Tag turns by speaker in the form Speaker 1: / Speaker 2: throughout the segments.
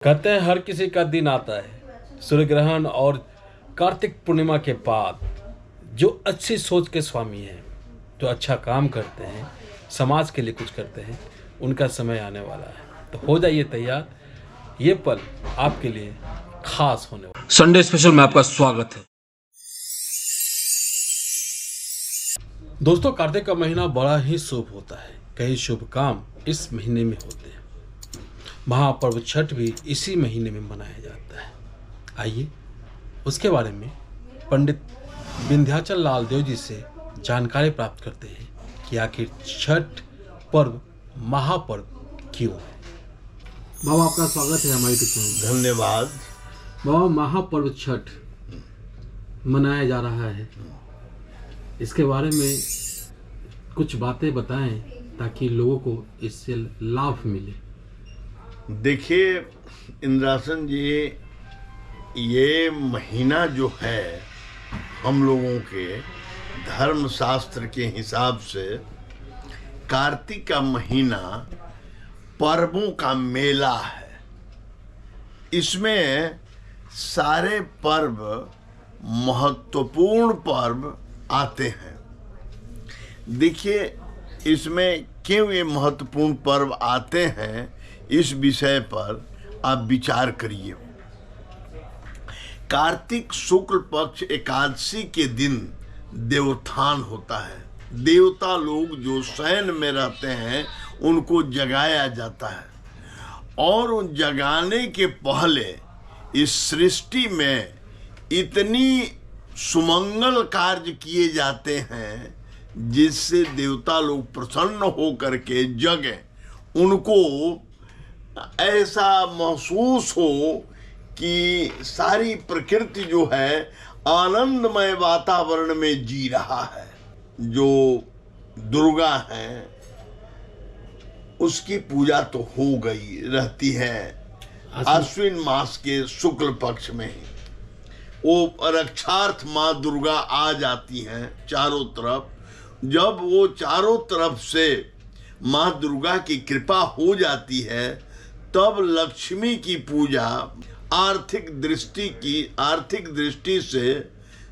Speaker 1: कहते हैं हर किसी का दिन आता है सूर्य ग्रहण और कार्तिक पूर्णिमा के बाद। जो अच्छी सोच के स्वामी हैं, जो अच्छा काम करते हैं, समाज के लिए कुछ करते हैं, उनका समय आने वाला है। तो हो जाइए तैयार, ये पल आपके लिए खास होने वाला। संडे स्पेशल में आपका स्वागत है। दोस्तों, कार्तिक का महीना बड़ा ही शुभ होता है। कई शुभ काम इस महीने में होते हैं। महापर्व छठ भी इसी महीने में मनाया जाता है। आइए उसके बारे में पंडित विंध्याचल लाल देव जी से जानकारी प्राप्त करते हैं कि आखिर छठ पर्व महापर्व क्यों है। बाबा, आपका स्वागत है हमारे चैनल।
Speaker 2: धन्यवाद।
Speaker 1: बाबा, महापर्व छठ मनाया जा रहा है, इसके बारे में कुछ बातें बताएं ताकि लोगों को इससे लाभ मिले।
Speaker 2: देखिए इंद्रासन जी, ये महीना जो है हम लोगों के धर्म शास्त्र के हिसाब से कार्तिक का महीना पर्वों का मेला है। इसमें सारे पर्व, महत्वपूर्ण पर्व आते हैं। देखिए इसमें क्यों ये महत्वपूर्ण पर्व आते हैं, इस विषय पर आप विचार करिए। कार्तिक शुक्ल पक्ष एकादशी के दिन देवोत्थान होता है। देवता लोग जो शयन में रहते हैं उनको जगाया जाता है, और उन जगाने के पहले इस सृष्टि में इतनी सुमंगल कार्य किए जाते हैं जिससे देवता लोग प्रसन्न होकर के जगे। उनको ऐसा महसूस हो कि सारी प्रकृति जो है आनंदमय वातावरण में जी रहा है। जो दुर्गा है उसकी पूजा तो हो गई रहती है आश्विन मास के शुक्ल पक्ष में ही। वो रक्षार्थ माँ दुर्गा आ जाती हैं चारों तरफ। जब वो चारों तरफ से माँ दुर्गा की कृपा हो जाती है, तब लक्ष्मी की पूजा आर्थिक दृष्टि से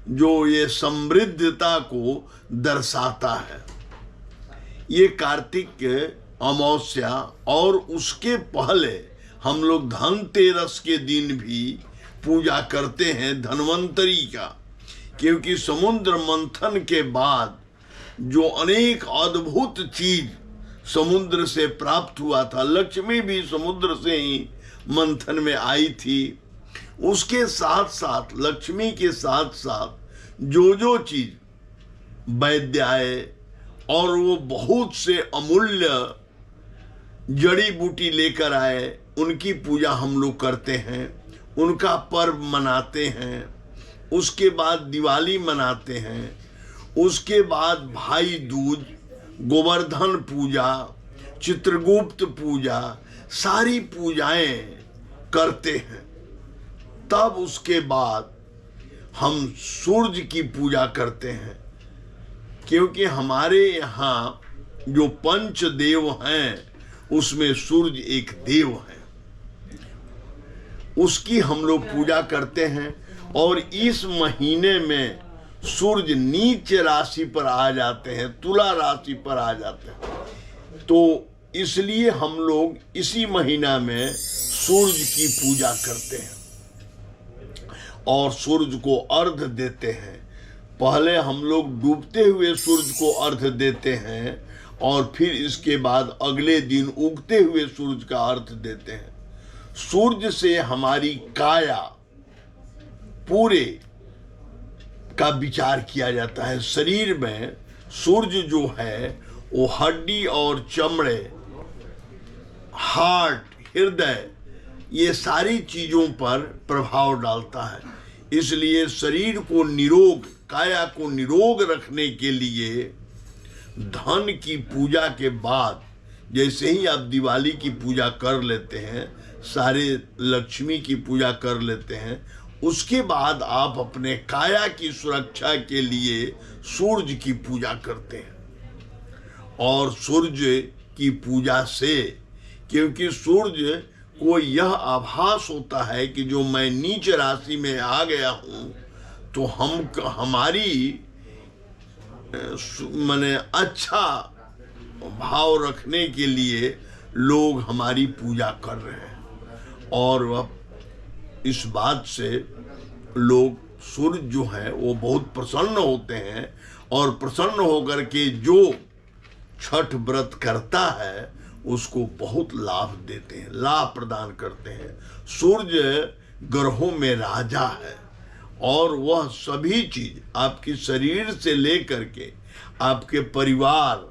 Speaker 2: जो ये समृद्धता को दर्शाता है। ये कार्तिक अमावस्या और उसके पहले हम लोग धनतेरस के दिन भी पूजा करते हैं धन्वंतरी का, क्योंकि समुद्र मंथन के बाद जो अनेक अद्भुत चीज समुद्र से प्राप्त हुआ था, लक्ष्मी भी समुद्र से ही मंथन में आई थी। उसके साथ साथ लक्ष्मी के साथ साथ जो चीज वैद्य आए, और वो बहुत से अमूल्य जड़ी बूटी लेकर आए, उनकी पूजा हम लोग करते हैं, उनका पर्व मनाते हैं। उसके बाद दिवाली मनाते हैं। उसके बाद भाई दूज, गोवर्धन पूजा, चित्रगुप्त पूजा, सारी पूजाएं करते हैं। तब उसके बाद हम सूर्य की पूजा करते हैं, क्योंकि हमारे यहाँ जो पंच देव हैं उसमें सूर्य एक देव है। उसकी हम लोग पूजा करते हैं। और इस महीने में सूर्य नीच राशि पर आ जाते हैं, तुला राशि पर आ जाते हैं। तो इसलिए हम लोग इसी महीना में सूर्य की पूजा करते हैं और सूर्य को अर्घ्य देते हैं। पहले हम लोग डूबते हुए सूर्य को अर्घ्य देते हैं, और फिर इसके बाद अगले दिन उगते हुए सूर्य का अर्घ्य देते हैं। सूर्य से हमारी काया पूरे का विचार किया जाता है। शरीर में सूर्य जो है वो हड्डी और चमड़े, हार्ट, हृदय, ये सारी चीजों पर प्रभाव डालता है। इसलिए शरीर को निरोग, काया को निरोग रखने के लिए धन की पूजा के बाद, जैसे ही आप दिवाली की पूजा कर लेते हैं, सारे लक्ष्मी की पूजा कर लेते हैं, उसके बाद आप अपने काया की सुरक्षा के लिए सूर्य की पूजा करते हैं। और सूर्य की पूजा से, क्योंकि सूर्य को यह आभास होता है कि जो मैं नीच राशि में आ गया हूं, तो हमारी माने अच्छा भाव रखने के लिए लोग हमारी पूजा कर रहे हैं। और वह इस बात से लोग सूर्य जो है वो बहुत प्रसन्न होते हैं, और प्रसन्न होकर के जो छठ व्रत करता है उसको बहुत लाभ देते हैं, लाभ प्रदान करते हैं। सूर्य ग्रहों में राजा है, और वह सभी चीज आपकी शरीर से लेकर के आपके परिवार,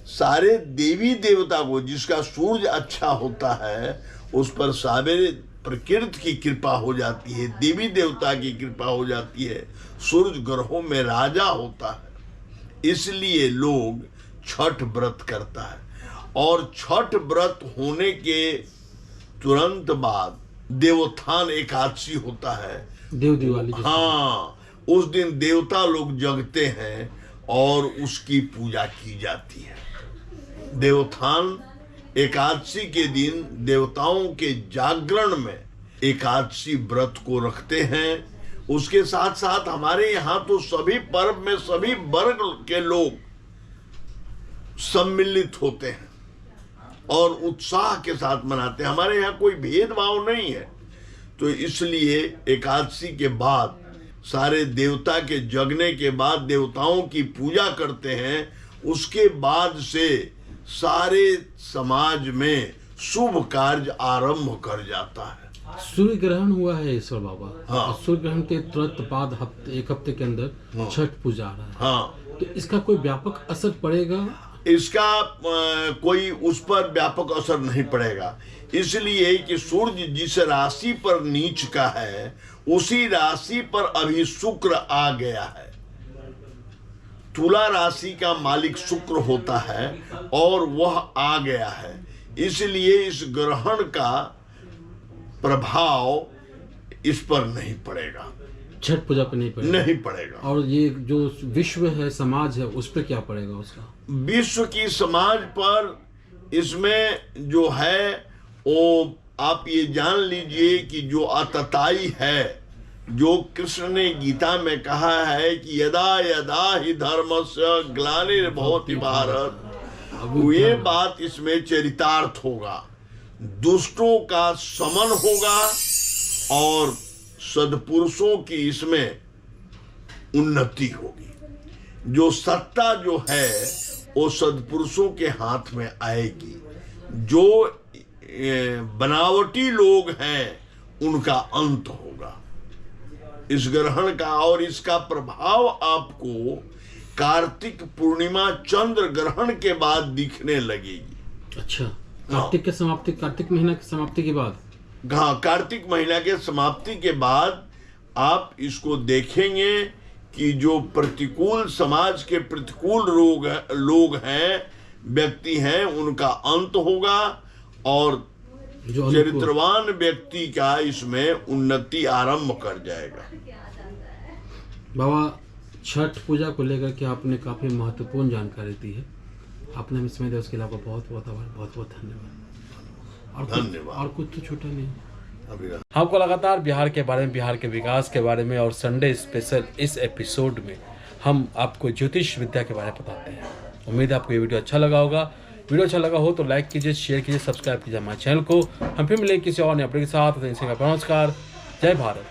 Speaker 2: सारे देवी देवता को, जिसका सूर्य अच्छा होता है उस पर सारे प्रकृति की कृपा हो जाती है, देवी देवता की कृपा हो जाती है। सूर्य ग्रहों में राजा होता है, इसलिए लोग छठ व्रत करता है। और छठ व्रत होने के तुरंत बाद देवोत्थान एकादशी होता है,
Speaker 1: देव दिवाली।
Speaker 2: हाँ, उस दिन देवता लोग जगते हैं और उसकी पूजा की जाती है। देवोत्थान एकादशी के दिन देवताओं के जागरण में एकादशी व्रत को रखते हैं। उसके साथ साथ हमारे यहाँ तो सभी पर्व में सभी वर्ग के लोग सम्मिलित होते हैं और उत्साह के साथ मनाते हैं। हमारे यहाँ कोई भेदभाव नहीं है, तो इसलिए एकादशी के बाद सारे देवता के जगने के बाद देवताओं की पूजा करते हैं। उसके बाद से सारे समाज में शुभ कार्य आरंभ कर जाता है।
Speaker 1: सूर्य ग्रहण हुआ है ईश्वर बाबा।
Speaker 2: हाँ।
Speaker 1: सूर्य ग्रहण के तुरंत बाद एक हफ्ते के अंदर छठ पूजा आ रहा है।
Speaker 2: हाँ,
Speaker 1: तो इसका कोई व्यापक असर पड़ेगा?
Speaker 2: इसका कोई उस पर व्यापक असर नहीं पड़ेगा, इसलिए कि सूर्य जिस राशि पर नीच का है उसी राशि पर अभी शुक्र आ गया है। तुला राशि का मालिक शुक्र होता है और वह आ गया है, इसलिए इस ग्रहण का प्रभाव इस पर नहीं पड़ेगा,
Speaker 1: छठ पूजा पर नहीं पड़ेगा। और ये जो विश्व है, समाज है, उस पर क्या पड़ेगा उसका?
Speaker 2: विश्व की समाज पर इसमें जो है वो आप ये जान लीजिए कि जो आतताई है, जो कृष्ण ने गीता में कहा है कि यदा यदा ही धर्मस्य ग्लानिर्भवति भारत, ये बात इसमें चरितार्थ होगा। दुष्टों का समन होगा और सद्पुरुषों की इसमें उन्नति होगी। जो सत्ता जो है वो सद्पुरुषों के हाथ में आएगी। जो बनावटी लोग हैं उनका अंत होगा इस ग्रहण का। और इसका प्रभाव आपको कार्तिक पूर्णिमा चंद्र ग्रहण के बाद दिखने लगेगी।
Speaker 1: अच्छा, कार्तिक के समाप्ति, कार्तिक महीना की समाप्ति के बाद?
Speaker 2: हाँ, कार्तिक महीना के समाप्ति के बाद आप इसको देखेंगे कि जो प्रतिकूल समाज के प्रतिकूल लोग हैं, व्यक्ति हैं, उनका अंत होगा और जो चरित्रवान व्यक्ति का इसमें उन्नति आरंभ कर जाएगा।
Speaker 1: बाबा, छठ पूजा को लेकर के आपने काफी महत्वपूर्ण जानकारी दी है। आपने हमें समय दिया, उसके अलावा बहुत बहुत आभार, बहुत बहुत धन्यवाद। और कुछ तो छूटा नहीं। आपको लगातार बिहार के बारे में, बिहार के विकास के बारे में और संडे स्पेशल इस एपिसोड में हम आपको ज्योतिष विद्या के बारे में बताते हैं। उम्मीद है आपको ये वीडियो अच्छा लगा होगा। वीडियो अच्छा लगा हो तो लाइक कीजिए, शेयर कीजिए, सब्सक्राइब कीजिए हमारे चैनल को। हम फिर मिलेंगे किसी और नए अपडेट के साथ। नमस्कार, जय भारत।